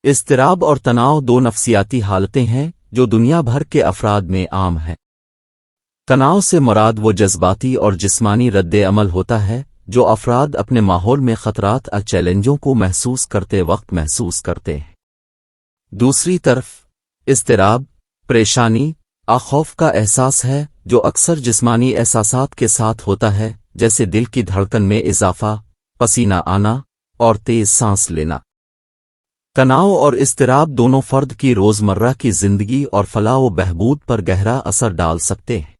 اضطراب اور تناؤ دو نفسیاتی حالتیں ہیں جو دنیا بھر کے افراد میں عام ہیں۔ تناؤ سے مراد وہ جذباتی اور جسمانی رد عمل ہوتا ہے جو افراد اپنے ماحول میں خطرات اور چیلنجوں کو محسوس کرتے وقت محسوس کرتے ہیں۔ دوسری طرف اضطراب، پریشانی، خوف کا احساس ہے جو اکثر جسمانی احساسات کے ساتھ ہوتا ہے، جیسے دل کی دھڑکن میں اضافہ، پسینہ آنا اور تیز سانس لینا۔ تناؤ اور اضطراب دونوں فرد کی روزمرہ کی زندگی اور فلاح و بہبود پر گہرا اثر ڈال سکتے ہیں۔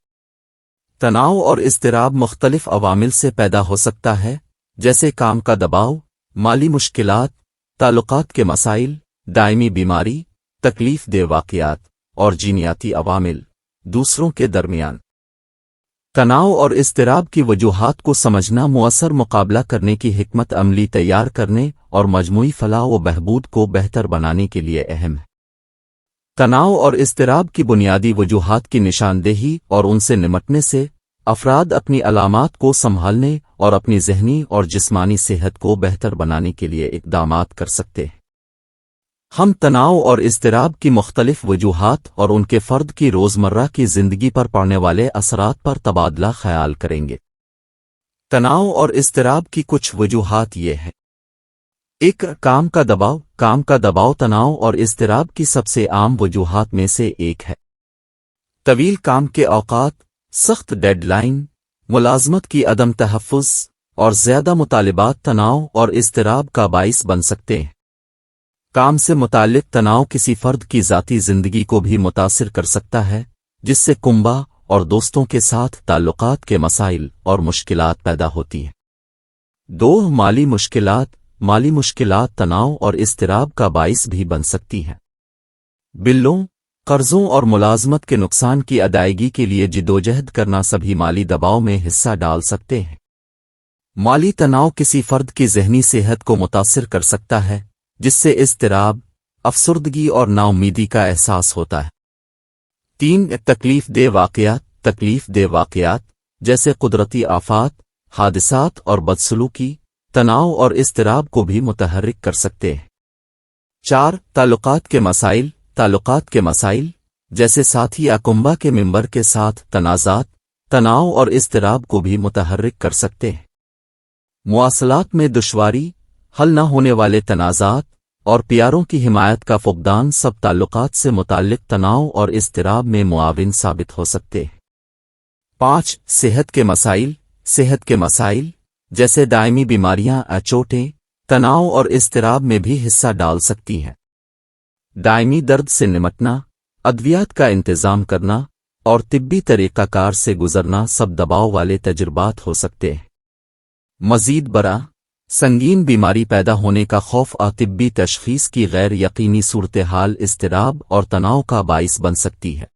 تناؤ اور اضطراب مختلف عوامل سے پیدا ہو سکتا ہے، جیسے کام کا دباؤ، مالی مشکلات، تعلقات کے مسائل، دائمی بیماری، تکلیف دہ واقعات اور جینیاتی عوامل۔ دوسروں کے درمیان تناؤ اور اضطراب کی وجوہات کو سمجھنا مؤثر مقابلہ کرنے کی حکمت عملی تیار کرنے اور مجموعی فلاح و بہبود کو بہتر بنانے کے لیے اہم ہے۔ تناؤ اور اضطراب کی بنیادی وجوہات کی نشاندہی اور ان سے نمٹنے سے افراد اپنی علامات کو سنبھالنے اور اپنی ذہنی اور جسمانی صحت کو بہتر بنانے کے لیے اقدامات کر سکتے ہیں۔ ہم تناؤ اور اضطراب کی مختلف وجوہات اور ان کے فرد کی روزمرہ کی زندگی پر پڑنے والے اثرات پر تبادلہ خیال کریں گے۔ تناؤ اور اضطراب کی کچھ وجوہات یہ ہیں۔ ایک، کام کا دباؤ۔ کام کا دباؤ تناؤ اور اضطراب کی سب سے عام وجوہات میں سے ایک ہے۔ طویل کام کے اوقات، سخت ڈیڈ لائن، ملازمت کی عدم تحفظ اور زیادہ مطالبات تناؤ اور اضطراب کا باعث بن سکتے ہیں۔ کام سے متعلق تناؤ کسی فرد کی ذاتی زندگی کو بھی متاثر کر سکتا ہے، جس سے کنبہ اور دوستوں کے ساتھ تعلقات کے مسائل اور مشکلات پیدا ہوتی ہیں۔ دو، مالی مشکلات۔ مالی مشکلات تناؤ اور اضطراب کا باعث بھی بن سکتی ہیں۔ بلوں، قرضوں اور ملازمت کے نقصان کی ادائیگی کے لیے جدوجہد کرنا سبھی مالی دباؤ میں حصہ ڈال سکتے ہیں۔ مالی تناؤ کسی فرد کی ذہنی صحت کو متاثر کر سکتا ہے، جس سے اضطراب، افسردگی اور نا امیدی کا احساس ہوتا ہے۔ تین، تکلیف دہ واقعات۔ تکلیف دہ واقعات جیسے قدرتی آفات، حادثات اور بدسلوکی تناؤ اور اضطراب کو بھی متحرک کر سکتے ہیں۔ چار، تعلقات کے مسائل۔ تعلقات کے مسائل جیسے ساتھی یا کنبہ کے ممبر کے ساتھ تنازعات تناؤ اور اضطراب کو بھی متحرک کر سکتے ہیں۔ مواصلات میں دشواری، حل نہ ہونے والے تنازعات اور پیاروں کی حمایت کا فقدان سب تعلقات سے متعلق تناؤ اور اضطراب میں معاون ثابت ہو سکتے ہیں۔ پانچ، صحت کے مسائل۔ صحت کے مسائل جیسے دائمی بیماریاں یا چوٹیں تناؤ اور اضطراب میں بھی حصہ ڈال سکتی ہیں۔ دائمی درد سے نمٹنا، ادویات کا انتظام کرنا اور طبی طریقہ کار سے گزرنا سب دباؤ والے تجربات ہو سکتے ہیں۔ مزید برآں، سنگین بیماری پیدا ہونے کا خوف اور طبی تشخیص کی غیر یقینی صورتحال اضطراب اور تناؤ کا باعث بن سکتی ہے۔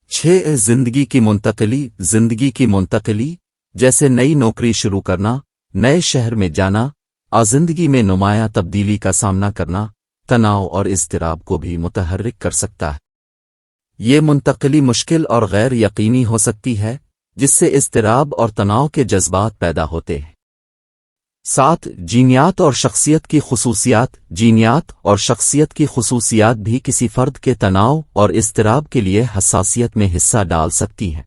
6، زندگی کی منتقلی۔ زندگی کی منتقلی جیسے نئی نوکری شروع کرنا، نئے شہر میں جانا اور زندگی میں نمایاں تبدیلی کا سامنا کرنا تناؤ اور اضطراب کو بھی متحرک کر سکتا ہے۔ یہ منتقلی مشکل اور غیر یقینی ہو سکتی ہے، جس سے اضطراب اور تناؤ کے جذبات پیدا ہوتے ہیں۔ 7، جینیات اور شخصیت کی خصوصیات۔ جینیات اور شخصیت کی خصوصیات بھی کسی فرد کے تناؤ اور اضطراب کے لیے حساسیت میں حصہ ڈال سکتی ہیں۔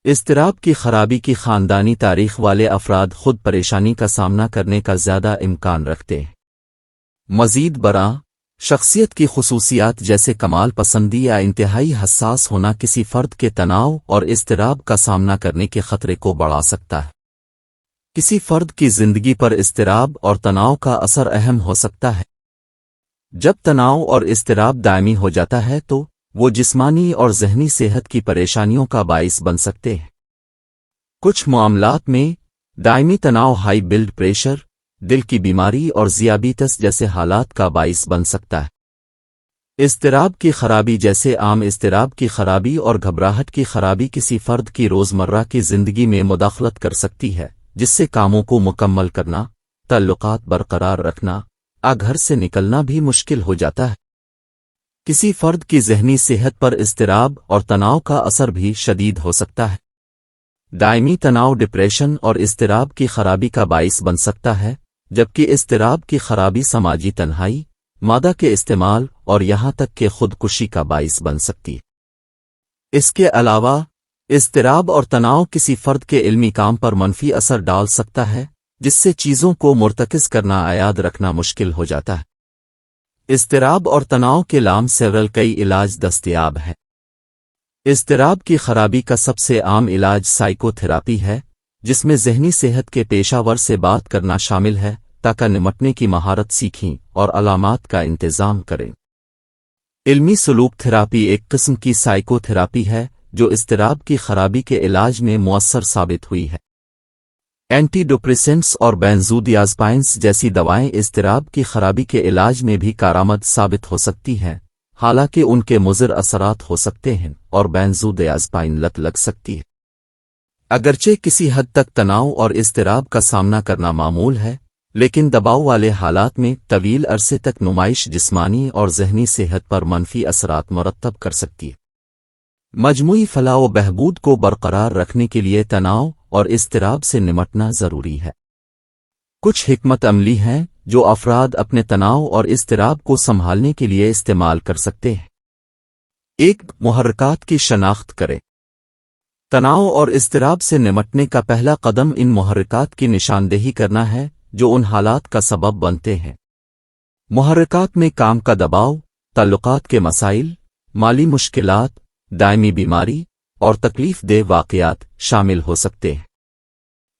اضطراب کی خرابی کی خاندانی تاریخ والے افراد خود پریشانی کا سامنا کرنے کا زیادہ امکان رکھتے ہیں۔ مزید برآں، شخصیت کی خصوصیات جیسے کمال پسندی یا انتہائی حساس ہونا کسی فرد کے تناؤ اور اضطراب کا سامنا کرنے کے خطرے کو بڑھا سکتا ہے۔ کسی فرد کی زندگی پر اضطراب اور تناؤ کا اثر اہم ہو سکتا ہے۔ جب تناؤ اور اضطراب دائمی ہو جاتا ہے تو وہ جسمانی اور ذہنی صحت کی پریشانیوں کا باعث بن سکتے ہیں۔ کچھ معاملات میں دائمی تناؤ ہائی بلڈ پریشر، دل کی بیماری اور ذیابیطس جیسے حالات کا باعث بن سکتا ہے۔ اضطراب کی خرابی جیسے عام اضطراب کی خرابی اور گھبراہٹ کی خرابی کسی فرد کی روزمرہ کی زندگی میں مداخلت کر سکتی ہے، جس سے کاموں کو مکمل کرنا، تعلقات برقرار رکھنا، گھر سے نکلنا بھی مشکل ہو جاتا ہے۔ کسی فرد کی ذہنی صحت پر اضطراب اور تناؤ کا اثر بھی شدید ہو سکتا ہے۔ دائمی تناؤ ڈپریشن اور اضطراب کی خرابی کا باعث بن سکتا ہے، جبکہ اضطراب کی خرابی سماجی تنہائی، مادہ کے استعمال اور یہاں تک کہ خودکشی کا باعث بن سکتی ہے۔ اس کے علاوہ اضطراب اور تناؤ کسی فرد کے علمی کام پر منفی اثر ڈال سکتا ہے، جس سے چیزوں کو مرتکز کرنا یاد رکھنا مشکل ہو جاتا ہے۔ اضطراب اور تناؤ کے لام سیورل کئی علاج دستیاب ہیں۔ اضطراب کی خرابی کا سب سے عام علاج سائیکو تھراپی ہے، جس میں ذہنی صحت کے پیشہ ور سے بات کرنا شامل ہے تاکہ نمٹنے کی مہارت سیکھیں اور علامات کا انتظام کریں۔ علمی سلوک تھراپی ایک قسم کی سائیکو تھراپی ہے جو اضطراب کی خرابی کے علاج میں مؤثر ثابت ہوئی ہے۔ اینٹی ڈپریسنٹس اور بینزودیازپائنس جیسی دوائیں اضطراب کی خرابی کے علاج میں بھی کارآمد ثابت ہو سکتی ہیں، حالانکہ ان کے مضر اثرات ہو سکتے ہیں اور بینزودیازپائن لت لگ سکتی ہے۔ اگرچہ کسی حد تک تناؤ اور اضطراب کا سامنا کرنا معمول ہے، لیکن دباؤ والے حالات میں طویل عرصے تک نمائش جسمانی اور ذہنی صحت پر منفی اثرات مرتب کر سکتی ہے۔ مجموعی فلاح و بہبود کو برقرار رکھنے کے لیے تناؤ اور اضطراب سے نمٹنا ضروری ہے۔ کچھ حکمت عملی ہیں جو افراد اپنے تناؤ اور اضطراب کو سنبھالنے کے لیے استعمال کر سکتے ہیں۔ 1. محرکات کی شناخت کریں۔ تناؤ اور اضطراب سے نمٹنے کا پہلا قدم ان محرکات کی نشاندہی کرنا ہے جو ان حالات کا سبب بنتے ہیں۔ محرکات میں کام کا دباؤ، تعلقات کے مسائل، مالی مشکلات، دائمی بیماری اور تکلیف دہ واقعات شامل ہو سکتے ہیں۔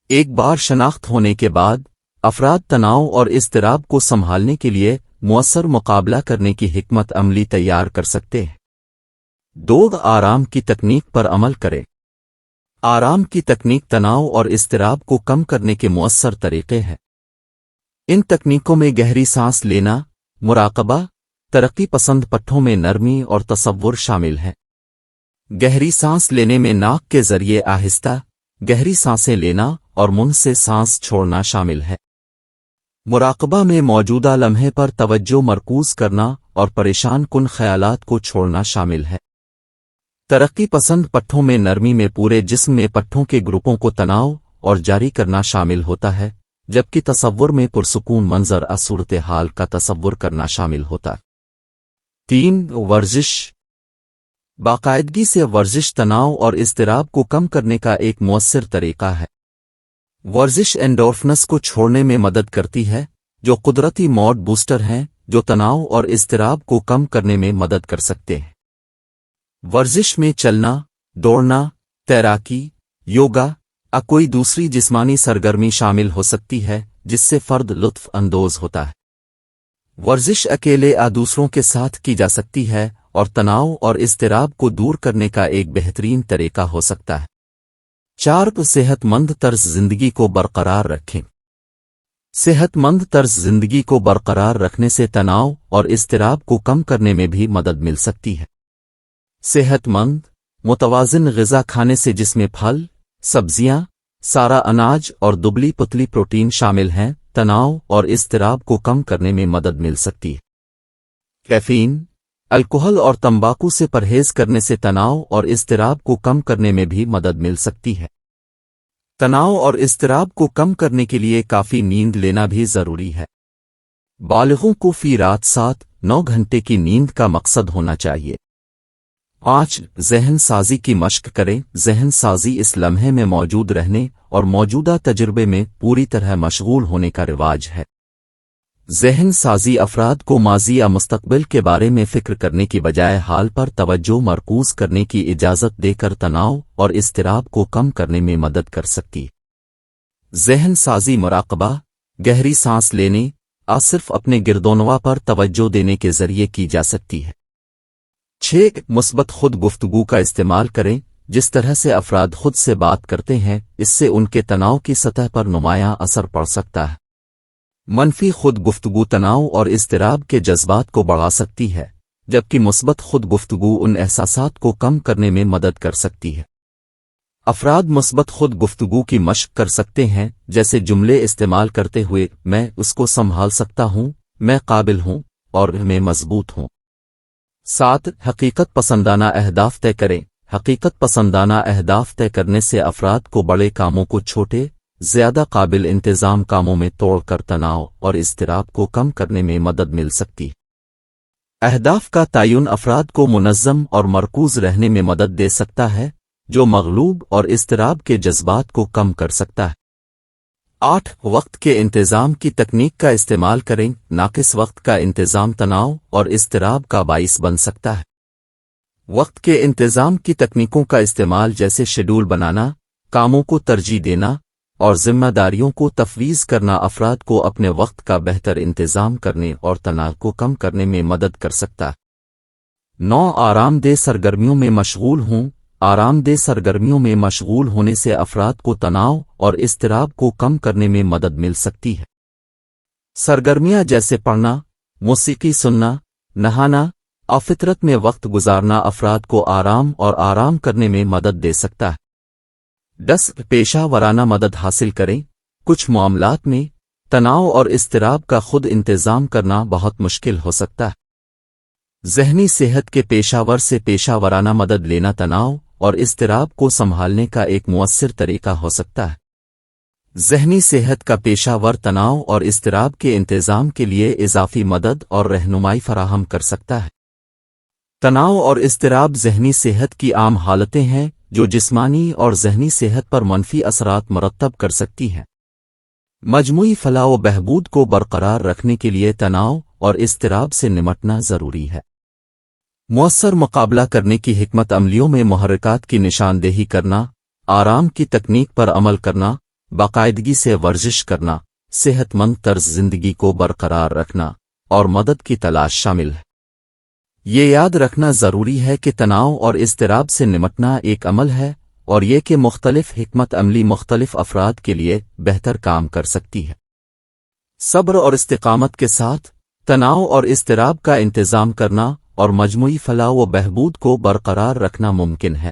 ایک بار شناخت ہونے کے بعد افراد تناؤ اور اضطراب کو سنبھالنے کے لیے مؤثر مقابلہ کرنے کی حکمت عملی تیار کر سکتے ہیں۔ 2. آرام کی تکنیک پر عمل کریں۔ آرام کی تکنیک تناؤ اور اضطراب کو کم کرنے کے مؤثر طریقے ہیں۔ ان تکنیکوں میں گہری سانس لینا، مراقبہ، ترقی پسند پٹھوں میں نرمی اور تصور شامل ہیں۔ گہری سانس لینے میں ناک کے ذریعے آہستہ گہری سانسیں لینا اور منہ سے سانس چھوڑنا شامل ہے۔ مراقبہ میں موجودہ لمحے پر توجہ مرکوز کرنا اور پریشان کن خیالات کو چھوڑنا شامل ہے۔ ترقی پسند پٹھوں میں نرمی میں پورے جسم میں پٹھوں کے گروپوں کو تناؤ اور جاری کرنا شامل ہوتا ہے، جبکہ تصور میں پرسکون منظر صورتحال کا تصور کرنا شامل ہوتا ہے۔ 3. ورزش۔ باقاعدگی سے ورزش تناؤ اور اضطراب کو کم کرنے کا ایک مؤثر طریقہ ہے۔ ورزش اینڈورفنس کو چھوڑنے میں مدد کرتی ہے، جو قدرتی موڈ بوسٹر ہیں جو تناؤ اور اضطراب کو کم کرنے میں مدد کر سکتے ہیں۔ ورزش میں چلنا، دوڑنا، تیراکی، یوگا کوئی دوسری جسمانی سرگرمی شامل ہو سکتی ہے جس سے فرد لطف اندوز ہوتا ہے۔ ورزش اکیلے دوسروں کے ساتھ کی جا سکتی ہے اور تناؤ اور اضطراب کو دور کرنے کا ایک بہترین طریقہ ہو سکتا ہے۔ 4. صحت مند طرز زندگی کو برقرار رکھیں۔ صحت مند طرز زندگی کو برقرار رکھنے سے تناؤ اور اضطراب کو کم کرنے میں بھی مدد مل سکتی ہے۔ صحت مند، متوازن غذا کھانے سے جس میں پھل، سبزیاں، سارا اناج اور دبلی پتلی پروٹین شامل ہیں، تناؤ اور اضطراب کو کم کرنے میں مدد مل سکتی ہے۔ کیفین، الکحل اور تمباکو سے پرہیز کرنے سے تناؤ اور اضطراب کو کم کرنے میں بھی مدد مل سکتی ہے۔ تناؤ اور اضطراب کو کم کرنے کے لیے کافی نیند لینا بھی ضروری ہے۔ بالغوں کو فی رات 7-9 گھنٹے کی نیند کا مقصد ہونا چاہیے۔ 5. ذہن سازی کی مشق کریں۔ ذہن سازی اس لمحے میں موجود رہنے اور موجودہ تجربے میں پوری طرح مشغول ہونے کا رواج ہے۔ ذہن سازی افراد کو ماضی یا مستقبل کے بارے میں فکر کرنے کی بجائے حال پر توجہ مرکوز کرنے کی اجازت دے کر تناؤ اور اضطراب کو کم کرنے میں مدد کر سکتی۔ ذہن سازی مراقبہ، گہری سانس لینے صرف اپنے گردونوا پر توجہ دینے کے ذریعے کی جا سکتی ہے۔ 6. مثبت خود گفتگو کا استعمال کریں۔ جس طرح سے افراد خود سے بات کرتے ہیں اس سے ان کے تناؤ کی سطح پر نمایاں اثر پڑ سکتا ہے۔ منفی خود گفتگو تناؤ اور اضطراب کے جذبات کو بڑھا سکتی ہے، جبکہ مثبت خود گفتگو ان احساسات کو کم کرنے میں مدد کر سکتی ہے۔ افراد مثبت خود گفتگو کی مشق کر سکتے ہیں، جیسے جملے استعمال کرتے ہوئے میں اس کو سنبھال سکتا ہوں، میں قابل ہوں اور میں مضبوط ہوں۔ 7. حقیقت پسندانہ اہداف طے کریں۔ حقیقت پسندانہ اہداف طے کرنے سے افراد کو بڑے کاموں کو چھوٹے، زیادہ قابل انتظام کاموں میں توڑ کر تناؤ اور اضطراب کو کم کرنے میں مدد مل سکتی ہے۔ اہداف کا تعین افراد کو منظم اور مرکوز رہنے میں مدد دے سکتا ہے، جو مغلوب اور اضطراب کے جذبات کو کم کر سکتا ہے۔ 8 وقت کے انتظام کی تکنیک کا استعمال کریں۔ ناقص وقت کا انتظام تناؤ اور اضطراب کا باعث بن سکتا ہے۔ وقت کے انتظام کی تکنیکوں کا استعمال جیسے شیڈول بنانا، کاموں کو ترجیح دینا اور ذمہ داریوں کو تفویض کرنا افراد کو اپنے وقت کا بہتر انتظام کرنے اور تناؤ کو کم کرنے میں مدد کر سکتا ہے۔ 9 آرام دہ سرگرمیوں میں مشغول ہوں۔ آرام دہ سرگرمیوں میں مشغول ہونے سے افراد کو تناؤ اور اضطراب کو کم کرنے میں مدد مل سکتی ہے۔ سرگرمیاں جیسے پڑھنا، موسیقی سننا، نہانا اور فطرت میں وقت گزارنا افراد کو آرام کرنے میں مدد دے سکتا ہے۔ 10 پیشہ ورانہ مدد حاصل کریں۔ کچھ معاملات میں تناؤ اور اضطراب کا خود انتظام کرنا بہت مشکل ہو سکتا ہے۔ ذہنی صحت کے پیشہ ور سے پیشہ ورانہ مدد لینا تناؤ اور اضطراب کو سنبھالنے کا ایک مؤثر طریقہ ہو سکتا ہے۔ ذہنی صحت کا پیشہ ور تناؤ اور اضطراب کے انتظام کے لیے اضافی مدد اور رہنمائی فراہم کر سکتا ہے۔ تناؤ اور اضطراب ذہنی صحت کی عام حالتیں ہیں جو جسمانی اور ذہنی صحت پر منفی اثرات مرتب کر سکتی ہیں۔ مجموعی فلاح و بہبود کو برقرار رکھنے کے لیے تناؤ اور اضطراب سے نمٹنا ضروری ہے۔ مؤثر مقابلہ کرنے کی حکمت عملیوں میں محرکات کی نشاندہی کرنا، آرام کی تکنیک پر عمل کرنا، باقاعدگی سے ورزش کرنا، صحت مند طرز زندگی کو برقرار رکھنا اور مدد کی تلاش شامل ہے۔ یہ یاد رکھنا ضروری ہے کہ تناؤ اور اضطراب سے نمٹنا ایک عمل ہے اور یہ کہ مختلف حکمت عملی مختلف افراد کے لیے بہتر کام کر سکتی ہے۔ صبر اور استقامت کے ساتھ تناؤ اور اضطراب کا انتظام کرنا اور مجموعی فلاح و بہبود کو برقرار رکھنا ممکن ہے۔